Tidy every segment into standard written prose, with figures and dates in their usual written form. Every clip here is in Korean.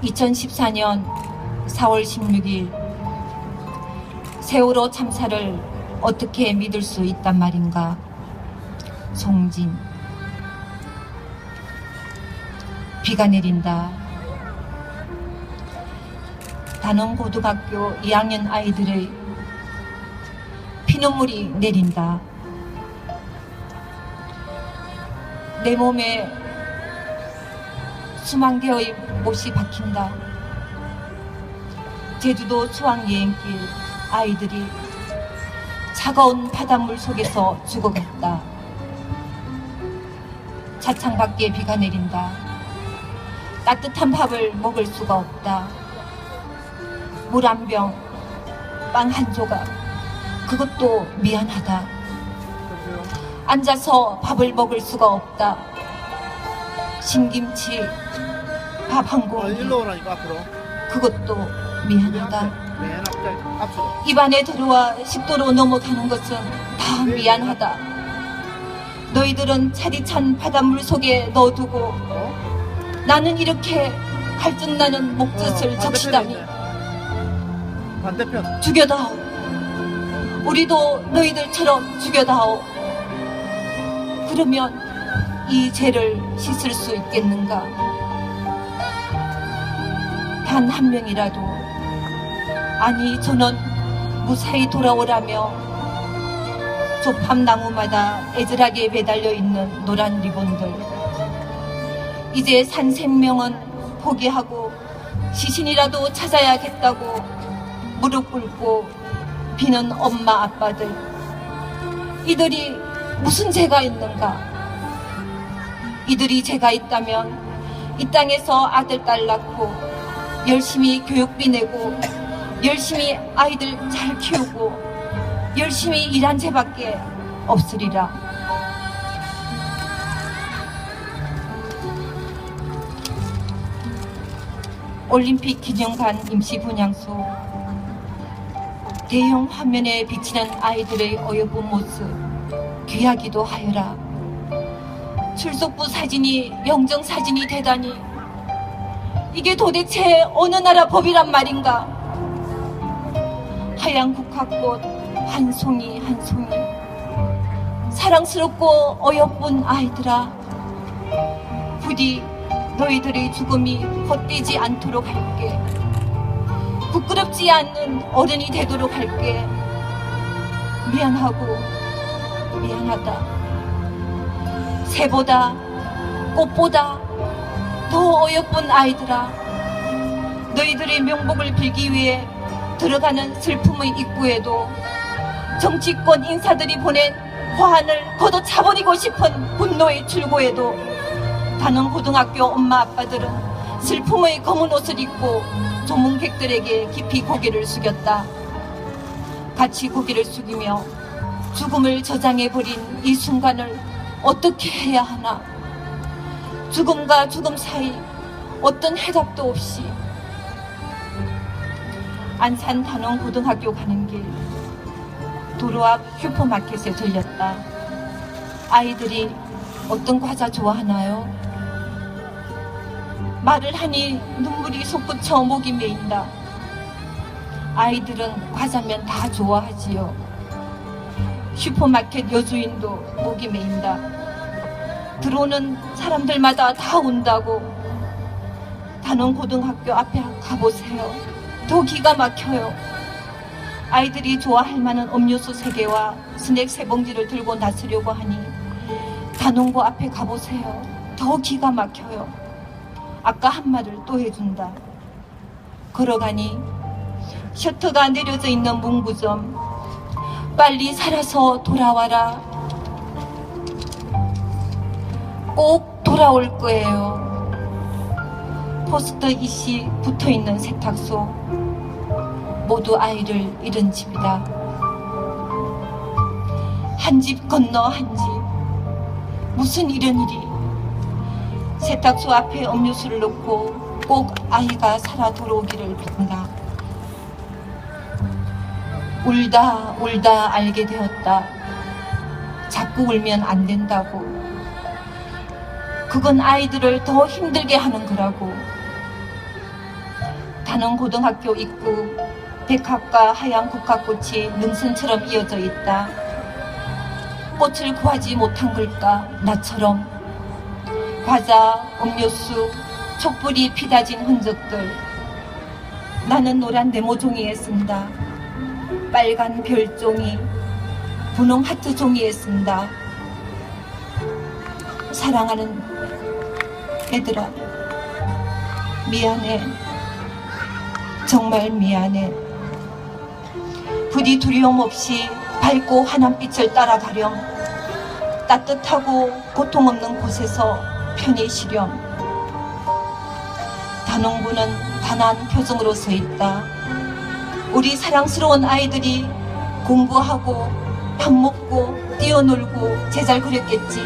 2014년 4월 16일 세월호 참사를 어떻게 믿을 수 있단 말인가. 송진. 비가 내린다. 단원고등학교 2학년 아이들의 피눈물이 내린다. 내 몸에 수만 개의 못이 박힌다. 제주도 수학여행길 아이들이 차가운 바닷물 속에서 죽어갔다. 차창 밖에 비가 내린다. 따뜻한 밥을 먹을 수가 없다. 물 한 병, 빵 한 조각, 그것도 미안하다. 앉아서 밥을 먹을 수가 없다. 신김치, 밥 한 공기, 그것도 미안하다. 입안에 들어와 식도로 넘어가는 것은 다 미안하다. 너희들은 차디찬 바닷물 속에 넣어두고 나는 이렇게 갈증나는 목젖을 적시다니. 반대편. 죽여다오. 우리도 너희들처럼 죽여다오. 그러면 이 죄를 씻을 수 있겠는가? 단 한 명이라도, 아니 저는 무사히 돌아오라며 조팝나무마다 애절하게 매달려 있는 노란 리본들. 이제 산 생명은 포기하고 시신이라도 찾아야겠다고 무릎 꿇고 비는 엄마 아빠들. 이들이 무슨 죄가 있는가? 이들이 죄가 있다면 이 땅에서 아들 딸 낳고 열심히 교육비 내고 열심히 아이들 잘 키우고 열심히 일한 죄밖에 없으리라. 올림픽 기념관 임시 분향소. 대형 화면에 비치는 아이들의 어여쁜 모습 귀하기도 하여라. 출석부 사진이 영정사진이 되다니, 이게 도대체 어느 나라 법이란 말인가? 하얀 국화꽃 한 송이 한 송이, 사랑스럽고 어여쁜 아이들아, 부디 너희들의 죽음이 헛되지 않도록 할게. 부끄럽지 않는 어른이 되도록 할게. 미안하고 미안하다. 새보다 꽃보다 더 어여쁜 아이들아, 너희들의 명복을 빌기 위해 들어가는 슬픔의 입구에도 정치권 인사들이 보낸 화환을 걷어차버리고 싶은 분노의 출구에도 단원고등학교 엄마 아빠들은 슬픔의 검은 옷을 입고 조문객들에게 깊이 고개를 숙였다. 같이 고개를 숙이며 죽음을 저장해버린 이 순간을 어떻게 해야 하나. 죽음과 죽음 사이 어떤 해답도 없이 안산 단원고등학교 가는 길 도로 앞 슈퍼마켓에 들렸다. 아이들이 어떤 과자 좋아하나요? 말을 하니 눈물이 솟구쳐 목이 메인다. 아이들은 과자면 다 좋아하지요. 슈퍼마켓 여주인도 목이 메인다. 들어오는 사람들마다 다 운다고. 단원고등학교 앞에 가보세요. 더 기가 막혀요. 아이들이 좋아할 만한 음료수 3개와 스낵 3봉지를 들고 나서려고 하니 단원고 앞에 가보세요. 더 기가 막혀요. 아까 한 말을 또 해준다. 걸어가니 셔터가 내려져 있는 문구점. 빨리 살아서 돌아와라. 꼭 돌아올 거예요. 포스터 이시 붙어있는 세탁소. 모두 아이를 잃은 집이다. 한 집 건너 한 집. 무슨 이런 일이. 세탁소 앞에 음료수를 놓고 꼭 아이가 살아 돌아오기를 빈다. 울다 울다 알게 되었다. 자꾸 울면 안 된다고. 그건 아이들을 더 힘들게 하는 거라고. 단원고등학교 입구 백합과 하얀 국화꽃이 능선처럼 이어져 있다. 꽃을 구하지 못한 걸까 나처럼. 과자, 음료수, 촛불이 피다진 흔적들. 나는 노란 네모 종이에 쓴다. 빨간 별 종이, 분홍 하트 종이에 쓴다. 사랑하는 애들아, 미안해. 정말 미안해. 부디 두려움 없이 밝고 환한 빛을 따라가렴. 따뜻하고 고통 없는 곳에서 편히 쉬렴. 단원군은 단한 표정으로 서 있다. 우리 사랑스러운 아이들이 공부하고 밥 먹고 뛰어놀고 제잘 그렸겠지.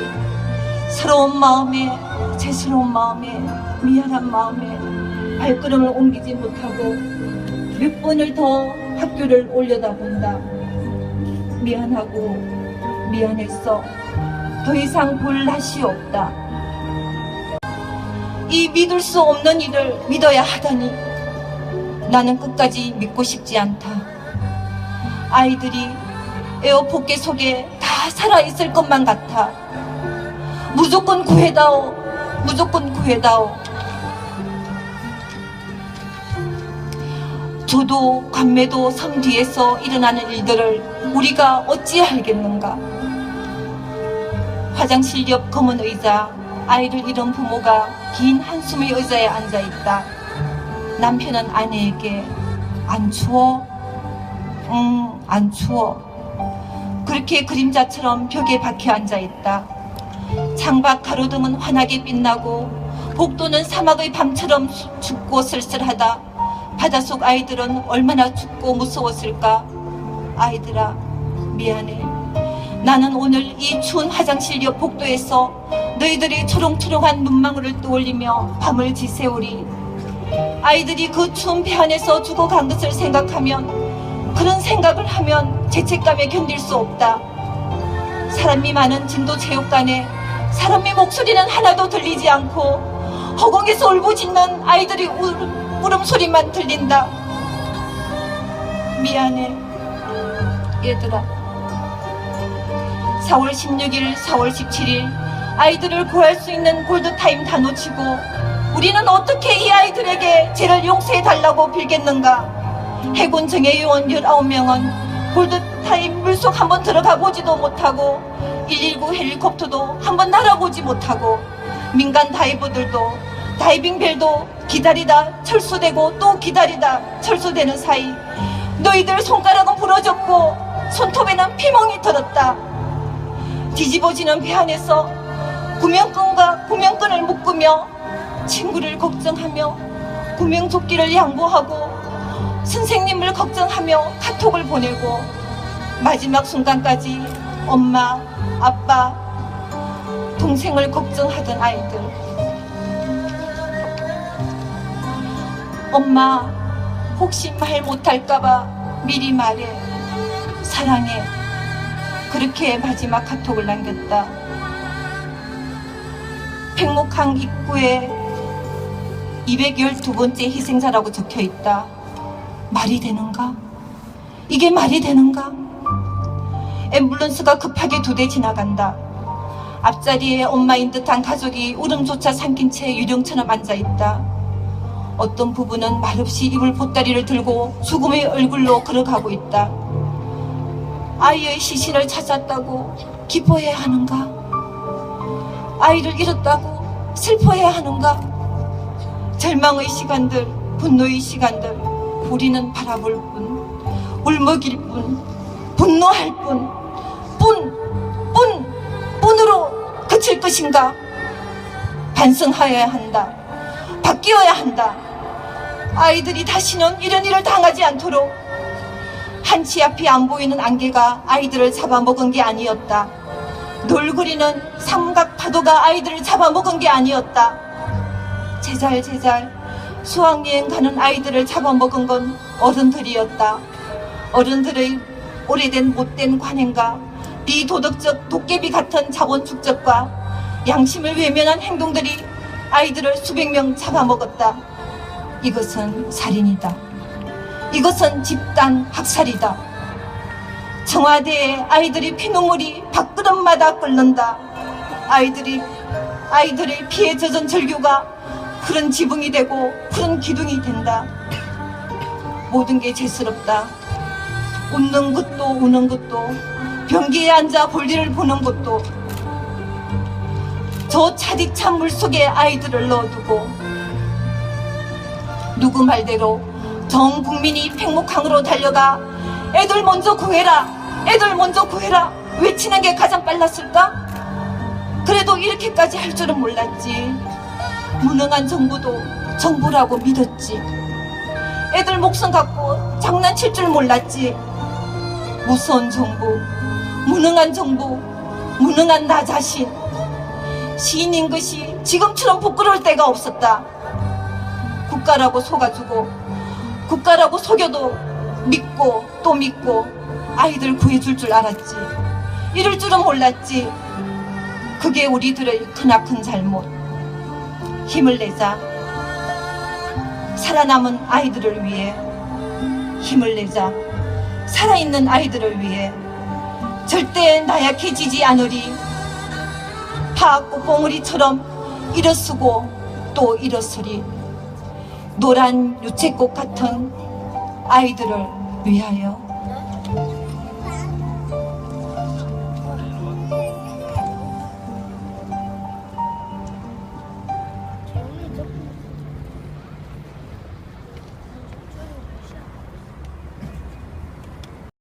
서러운 마음에, 죄스러운 마음에, 미안한 마음에 발걸음을 옮기지 못하고 몇 번을 더 학교를 올려다본다. 미안하고 미안했어. 더 이상 볼 낯이 없다. 이 믿을 수 없는 일을 믿어야 하다니 나는 끝까지 믿고 싶지 않다. 아이들이 에어포켓 속에 다 살아있을 것만 같아. 무조건 구해다오. 무조건 구해다오. 저도 감매도 섬 뒤에서 일어나는 일들을 우리가 어찌 알겠는가. 화장실 옆 검은 의자, 아이를 잃은 부모가 긴 한숨의 의자에 앉아있다. 남편은 아내에게 안 추워? 응, 안 추워. 그렇게 그림자처럼 벽에 박혀 앉아있다. 창밖 가로등은 환하게 빛나고 복도는 사막의 밤처럼 춥고 쓸쓸하다. 바닷속 아이들은 얼마나 춥고 무서웠을까. 아이들아, 미안해. 나는 오늘 이 추운 화장실 옆 복도에서 너희들의 초롱초롱한 눈망울을 떠올리며 밤을 지새우리. 아이들이 그 추운 배 안에서 죽어간 것을 생각하면, 그런 생각을 하면 죄책감에 견딜 수 없다. 사람이 많은 진도 체육관에 사람의 목소리는 하나도 들리지 않고 허공에서 울부짖는 아이들의 울음소리만 들린다. 미안해 얘들아. 4월 16일, 4월 17일 아이들을 구할 수 있는 골드타임 다 놓치고 우리는 어떻게 이 아이들에게 죄를 용서해달라고 빌겠는가. 해군 정예요원 19명은 골드타임 물속 한번 들어가 보지도 못하고 119 헬리콥터도 한번 날아보지 못하고 민간 다이버들도 다이빙벨도 기다리다 철수되고 또 기다리다 철수되는 사이 너희들 손가락은 부러졌고 손톱에는 피멍이 들었다. 뒤집어지는 배 안에서 구명끈과 구명끈을 묶으며 친구를 걱정하며 구명조끼를 양보하고 선생님을 걱정하며 카톡을 보내고 마지막 순간까지 엄마, 아빠, 동생을 걱정하던 아이들. 엄마, 혹시 말 못할까봐 미리 말해. 사랑해. 그렇게 마지막 카톡을 남겼다. 백목항 입구에 212번째 희생자라고 적혀있다. 말이 되는가? 이게 말이 되는가? 앰뷸런스가 급하게 2대 지나간다. 앞자리에 엄마인 듯한 가족이 울음조차 삼킨 채 유령처럼 앉아있다. 어떤 부부는 말없이 이불 보따리를 들고 죽음의 얼굴로 걸어가고 있다. 아이의 시신을 찾았다고 기뻐해야 하는가? 아이를 잃었다고 슬퍼해야 하는가? 절망의 시간들, 분노의 시간들, 우리는 바라볼 뿐, 울먹일 뿐, 분노할 뿐, 뿐으로 그칠 것인가? 반성하여야 한다. 바뀌어야 한다. 아이들이 다시는 이런 일을 당하지 않도록. 한치 앞이 안 보이는 안개가 아이들을 잡아먹은 게 아니었다. 놀그리는 삼각 파도가 아이들을 잡아먹은 게 아니었다. 제잘 수학여행 가는 아이들을 잡아먹은 건 어른들이었다. 어른들의 오래된 못된 관행과 비도덕적 도깨비 같은 자본 축적과 양심을 외면한 행동들이 아이들을 수백 명 잡아먹었다. 이것은 살인이다. 이것은 집단 학살이다. 청와대에 아이들이 피눈물이 밥그릇마다 끓는다. 아이들의 피에 젖은 절규가 푸른 지붕이 되고 푸른 기둥이 된다. 모든 게 죄스럽다. 웃는 것도 우는 것도 변기에 앉아 볼일을 보는 것도 저 차디찬 물속에 아이들을 넣어두고 누구 말대로 전 국민이 팽목항으로 달려가 애들 먼저 구해라, 애들 먼저 구해라 외치는 게 가장 빨랐을까? 그래도 이렇게까지 할 줄은 몰랐지. 무능한 정부도 정부라고 믿었지. 애들 목숨 갖고 장난칠 줄 몰랐지. 무서운 정부, 무능한 정부, 무능한 나 자신. 시인인 것이 지금처럼 부끄러울 때가 없었다. 국가라고 속아주고 국가라고 속여도 믿고 또 믿고 아이들 구해줄 줄 알았지. 이럴 줄은 몰랐지. 그게 우리들의 크나큰 잘못. 힘을 내자. 살아남은 아이들을 위해 힘을 내자. 살아있는 아이들을 위해 절대 나약해지지 않으리. 파꽃봉우리처럼 일어서고 또 일어서리. 노란 유채꽃 같은 아이들을 위하여.